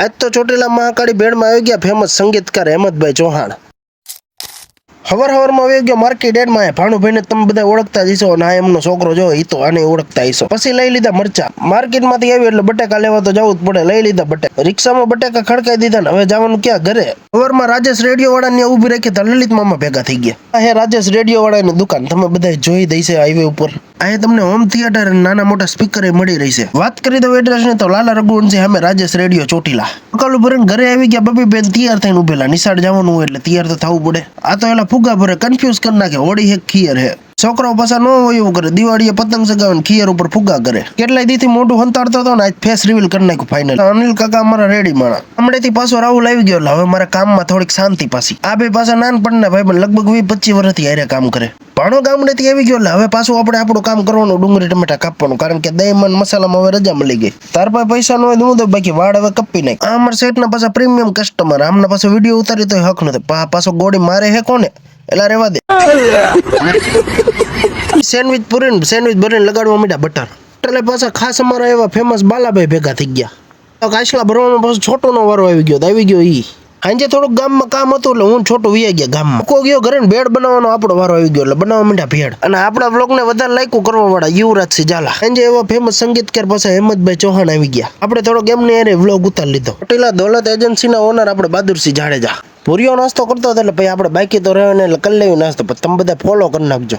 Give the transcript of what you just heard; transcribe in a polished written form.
આજ તો ચોટીલા મહાકાળી ભેળમાં આવી ગયા ફેમસ સંગીતકાર હેમંતભાઈ ચૌહાણ. હવારમાં આવી ગયો માર્કેટ એડમાં. ભાણુભાઈને તમે બધા ઓળખતા જ હશો, અને આ એમનો છોકરો જો એ તો આને ઓળખતા હશો. પછી લઈ લીધા મરચા. માર્કેટમાંથી આવી એટલે બટાકા લેવા તો જવું જ પડે. લઈ લીધા બટાકા. રિક્ષામાં બટાકા ખડકાઈ દીધા ને હવે જવાનું ક્યાં? ઘરે. સવારમાં રાજેશ રેડિયો વાળાની ઉભી રાખી તો લલિત મામા ભેગા થઈ ગયા. આ હે રાજેશ રેડિયો વાળાની દુકાન. તમે બધા જોઈ દઈ છે હાઈવે ઉપર. આ તમને હોમ થિયેટર અને નાના મોટા સ્પીકર મળી રહી છે. વાત કરી દઉં એડ્રેસ ને તો લાલા રઘુવંશી સામે રાજેશ રેડિયો ચોટીલા. બકાલું ભરીને ઘરે આવી ગયા. બબી બેન તૈયાર થઈને ઉભેલા. નિશાળ જવાનું હોય એટલે તૈયાર તો થવું પડે. આ તો એલા ફુગા ભરે કન્ફ્યુઝ કરી નાખે. હોળી હે ખીયર હે. છોકરાઓ પાછા ન હોય એવું કરે. દિવાળીએ પતંગ ચગાવે ખીયર ઉપર ફુગા કરે. કેટલાય દીથી મોઢું હંતાડતો હતો ને આજ ફેસ રિવીલ કરી નાખ્યું ફાઇનલ. અનિલ કાકા અમારા રેડી માણા. હમણાંથી પાછો રાહુલ આવી ગયો એટલે હવે મારા કામમાં થોડીક શાંતિ પાછી. આ બે પાછા નાનપણના ભાઈ પણ લગભગ 20-25 વર્ષથી હારે કામ કરે. ભાણો ગામડેથી આવી ગયો એટલે હવે પાછું આપણે આપણું કામ કરવાનું, ડુંગળી ટમેટા કાપવાનું. કારણ કે દહીંમાં મસાલામાં હવે રજા મળી ગઈ. તાર પાસે પૈસા ન હોય તો હું તો બાકી વાળ હવે કપી નાખ. આ અમારા સેટના પાછા પ્રીમિયમ કસ્ટમર. આમના પાછો વિડીયો ઉતારી તો હક નથી. પાછો ગોળી મારે હે કોને એલા રેવા દે. સેન્ડવિચ પૂરીને સેન્ડવિચ ભરીને લગાડવા મીઠા બટર. એટલે પાછા ખાસ અમારા એવા ફેમસ બાલાભાઈ ભેગા થઈ ગયા. કાચલા ભરવામાં પાછો છોટો નો વારો આવી ગયો. આવી ગયો ઈ. આજે થોડુંક ગામમાં કામ હતું એટલે હું છોટું વી ગયા ગામમાં. કો ગયો ઘરે ભેળ બનાવવાનો આપણો વારો આવી ગયો એટલે બનાવવા મીઠા ભેળ. અને આપણા બ્લોગને વધારે લાઈકો કરવા વાળા યુવરાજસિંહ ઝાલા. આજે એવા ફેમસ સંગીતકાર પાછા હેમંતભાઈ ચૌહાણ આવી ગયા. આપણે થોડોક એમની હારે વ્લોગ ઉતારી લીધો. ચોટીલા દોલત એજન્સીના ઓનર આપણે બહાદુરસિંહ જાડેજા. પૂરીઓ નાસ્તો કરતો હતો એટલે ભાઈ આપણે બાકી તો રહે ને એટલે કરી લેવી નાસ્તો. પણ તમે બધા ફોલો કરી નાખજો.